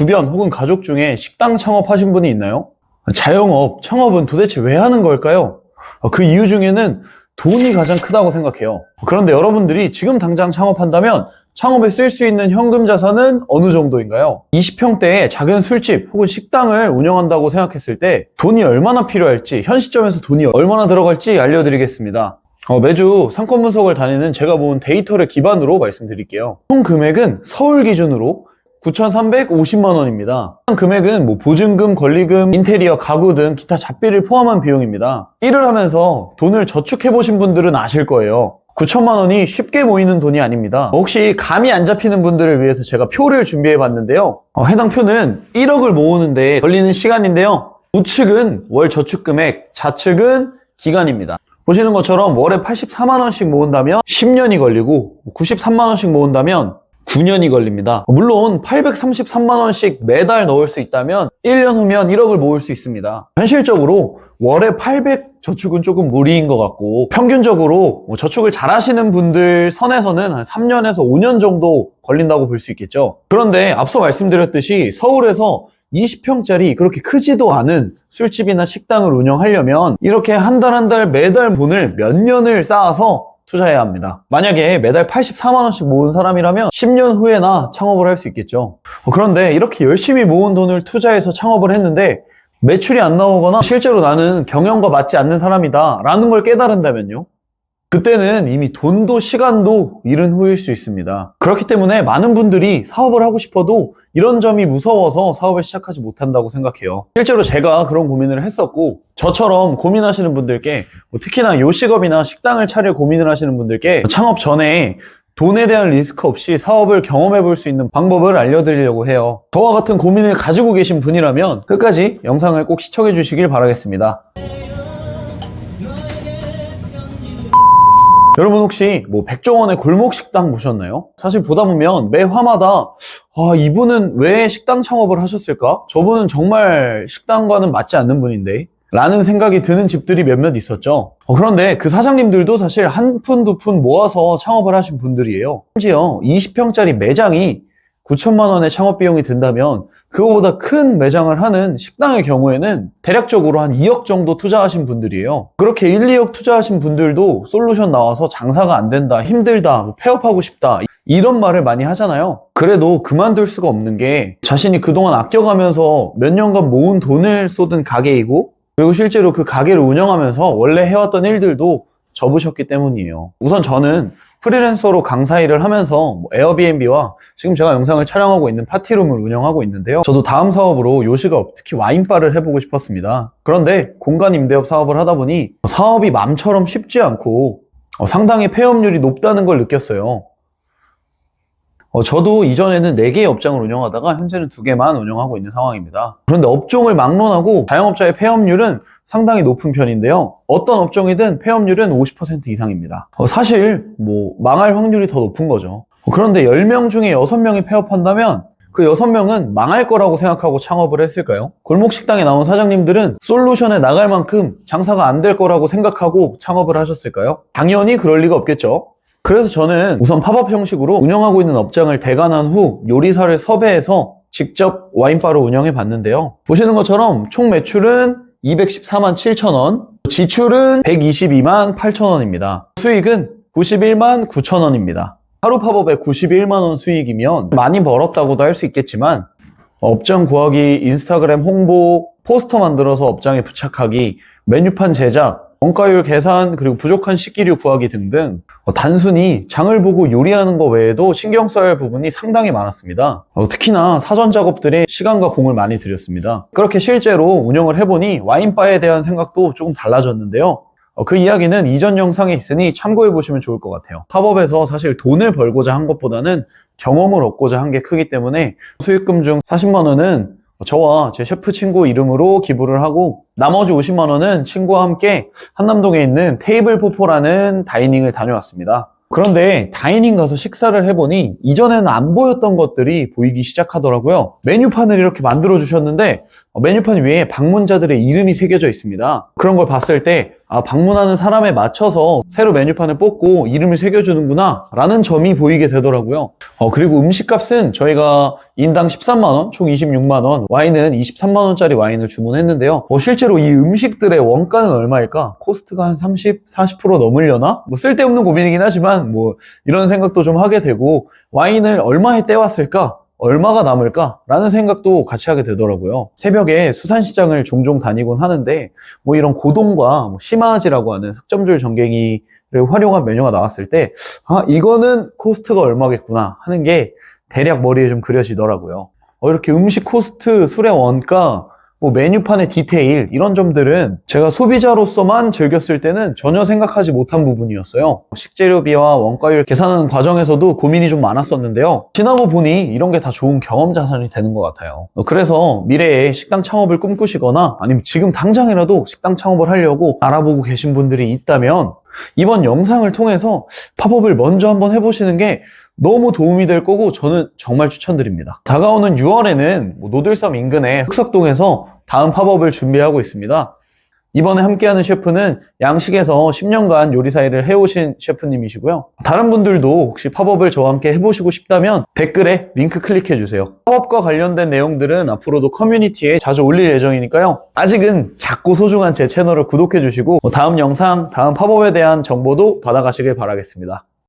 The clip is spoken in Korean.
주변 혹은 가족 중에 식당 창업하신 분이 있나요? 자영업, 창업은 도대체 왜 하는 걸까요? 그 이유 중에는 돈이 가장 크다고 생각해요. 그런데 여러분들이 지금 당장 창업한다면 창업에 쓸 수 있는 현금 자산은 어느 정도인가요? 20평대의 작은 술집 혹은 식당을 운영한다고 생각했을 때 돈이 얼마나 필요할지, 현 시점에서 돈이 얼마나 들어갈지 알려드리겠습니다. 매주 상권 분석을 다니는 제가 모은 데이터를 기반으로 말씀드릴게요. 총 금액은 서울 기준으로 9,350만 원입니다. 금액은 보증금, 권리금, 인테리어, 가구 등 기타 잡비를 포함한 비용입니다. 일을 하면서 돈을 저축해보신 분들은 아실 거예요. 9천만 원이 쉽게 모이는 돈이 아닙니다. 혹시 감이 안 잡히는 분들을 위해서 제가 표를 준비해 봤는데요. 해당 표는 1억을 모으는데 걸리는 시간인데요. 우측은 월 저축 금액, 좌측은 기간입니다. 보시는 것처럼 월에 84만 원씩 모은다면 10년이 걸리고 93만 원씩 모은다면 9년이 걸립니다. 물론 833만 원씩 매달 넣을 수 있다면 1년 후면 1억을 모을 수 있습니다. 현실적으로 월에 800 저축은 조금 무리인 것 같고 평균적으로 저축을 잘 하시는 분들 선에서는 한 3년에서 5년 정도 걸린다고 볼 수 있겠죠. 그런데 앞서 말씀드렸듯이 서울에서 20평짜리 그렇게 크지도 않은 술집이나 식당을 운영하려면 이렇게 한 달 한 달 매달 돈을 몇 년을 쌓아서 투자해야 합니다. 만약에 매달 84만 원씩 모은 사람이라면 10년 후에나 창업을 할 수 있겠죠. 그런데 이렇게 열심히 모은 돈을 투자해서 창업을 했는데 매출이 안 나오거나 실제로 나는 경영과 맞지 않는 사람이다 라는 걸 깨달은다면요? 그때는 이미 돈도 시간도 잃은 후일 수 있습니다. 그렇기 때문에 많은 분들이 사업을 하고 싶어도 이런 점이 무서워서 사업을 시작하지 못한다고 생각해요. 실제로 제가 그런 고민을 했었고 저처럼 고민하시는 분들께 특히나 요식업이나 식당을 차릴 고민을 하시는 분들께 창업 전에 돈에 대한 리스크 없이 사업을 경험해 볼 수 있는 방법을 알려드리려고 해요. 저와 같은 고민을 가지고 계신 분이라면 끝까지 영상을 꼭 시청해 주시길 바라겠습니다. 여러분 혹시 백종원의 골목식당 보셨나요? 사실 보다 보면 매 화마다 이분은 왜 식당 창업을 하셨을까? 저분은 정말 식당과는 맞지 않는 분인데 라는 생각이 드는 집들이 몇몇 있었죠. 그런데 그 사장님들도 사실 한 푼, 두 푼 모아서 창업을 하신 분들이에요. 심지어 20평짜리 매장이 9천만 원의 창업 비용이 든다면 그거보다 큰 매장을 하는 식당의 경우에는 대략적으로 한 2억 정도 투자하신 분들이에요. 그렇게 1, 2억 투자하신 분들도 솔루션 나와서 장사가 안 된다, 힘들다, 폐업하고 싶다 이런 말을 많이 하잖아요. 그래도 그만둘 수가 없는 게 자신이 그동안 아껴가면서 몇 년간 모은 돈을 쏟은 가게이고 그리고 실제로 그 가게를 운영하면서 원래 해왔던 일들도 접으셨기 때문이에요. 우선 저는 프리랜서로 강사 일을 하면서 에어비앤비와 지금 제가 영상을 촬영하고 있는 파티룸을 운영하고 있는데요. 저도 다음 사업으로 요식업, 특히 와인바를 해보고 싶었습니다. 그런데 공간 임대업 사업을 하다 보니 사업이 맘처럼 쉽지 않고 상당히 폐업률이 높다는 걸 느꼈어요. 저도 이전에는 4개의 업장을 운영하다가 현재는 2개만 운영하고 있는 상황입니다. 그런데 업종을 막론하고 자영업자의 폐업률은 상당히 높은 편인데요. 어떤 업종이든 폐업률은 50% 이상입니다. 사실 망할 확률이 더 높은 거죠. 그런데 10명 중에 6명이 폐업한다면 그 6명은 망할 거라고 생각하고 창업을 했을까요? 골목식당에 나온 사장님들은 솔루션에 나갈 만큼 장사가 안 될 거라고 생각하고 창업을 하셨을까요? 당연히 그럴 리가 없겠죠. 그래서 저는 우선 팝업 형식으로 운영하고 있는 업장을 대관한 후 요리사를 섭외해서 직접 와인바를 운영해 봤는데요. 보시는 것처럼 총 매출은 214만 7천 원, 지출은 122만 8천 원입니다. 수익은 91만 9천 원입니다. 하루 팝업에 91만 원 수익이면 많이 벌었다고도 할 수 있겠지만 업장 구하기, 인스타그램 홍보, 포스터 만들어서 업장에 부착하기, 메뉴판 제작, 원가율 계산, 그리고 부족한 식기류 구하기 등등 단순히 장을 보고 요리하는 것 외에도 신경 써야 할 부분이 상당히 많았습니다. 특히나 사전 작업들에 시간과 공을 많이 들였습니다. 그렇게 실제로 운영을 해보니 와인바에 대한 생각도 조금 달라졌는데요. 그 이야기는 이전 영상에 있으니 참고해 보시면 좋을 것 같아요. 팝업에서 사실 돈을 벌고자 한 것보다는 경험을 얻고자 한 게 크기 때문에 수익금 중 40만 원은 저와 제 셰프 친구 이름으로 기부를 하고 나머지 50만 원은 친구와 함께 한남동에 있는 테이블 포포라는 다이닝을 다녀왔습니다. 그런데 다이닝 가서 식사를 해보니 이전에는 안 보였던 것들이 보이기 시작하더라고요. 메뉴판을 이렇게 만들어 주셨는데 메뉴판 위에 방문자들의 이름이 새겨져 있습니다. 그런 걸 봤을 때 아, 방문하는 사람에 맞춰서 새로 메뉴판을 뽑고 이름을 새겨주는구나 라는 점이 보이게 되더라고요. 그리고 음식값은 저희가 인당 13만원, 총 26만원, 와인은 23만원짜리 와인을 주문했는데요. 실제로 이 음식들의 원가는 얼마일까? 코스트가 한 30, 40% 넘으려나? 쓸데없는 고민이긴 하지만 이런 생각도 좀 하게 되고, 와인을 얼마에 떼왔을까? 얼마가 남을까? 라는 생각도 같이 하게 되더라고요. 새벽에 수산시장을 종종 다니곤 하는데, 이런 고동과 심화지라고 하는 흑점줄 전갱이를 활용한 메뉴가 나왔을 때, 아, 이거는 코스트가 얼마겠구나 하는 게 대략 머리에 좀 그려지더라고요. 이렇게 음식 코스트, 술의 원가, 메뉴판의 디테일, 이런 점들은 제가 소비자로서만 즐겼을 때는 전혀 생각하지 못한 부분이었어요. 식재료비와 원가율 계산하는 과정에서도 고민이 좀 많았었는데요. 지나고 보니 이런 게 다 좋은 경험 자산이 되는 것 같아요. 그래서 미래에 식당 창업을 꿈꾸시거나 아니면 지금 당장이라도 식당 창업을 하려고 알아보고 계신 분들이 있다면 이번 영상을 통해서 팝업을 먼저 한번 해보시는 게 너무 도움이 될 거고 저는 정말 추천드립니다. 다가오는 6월에는 노들섬 인근의 흑석동에서 다음 팝업을 준비하고 있습니다. 이번에 함께하는 셰프는 양식에서 10년간 요리사 일을 해오신 셰프님이시고요. 다른 분들도 혹시 팝업을 저와 함께 해보시고 싶다면 댓글에 링크 클릭해주세요. 팝업과 관련된 내용들은 앞으로도 커뮤니티에 자주 올릴 예정이니까요. 아직은 작고 소중한 제 채널을 구독해주시고 다음 영상, 다음 팝업에 대한 정보도 받아가시길 바라겠습니다.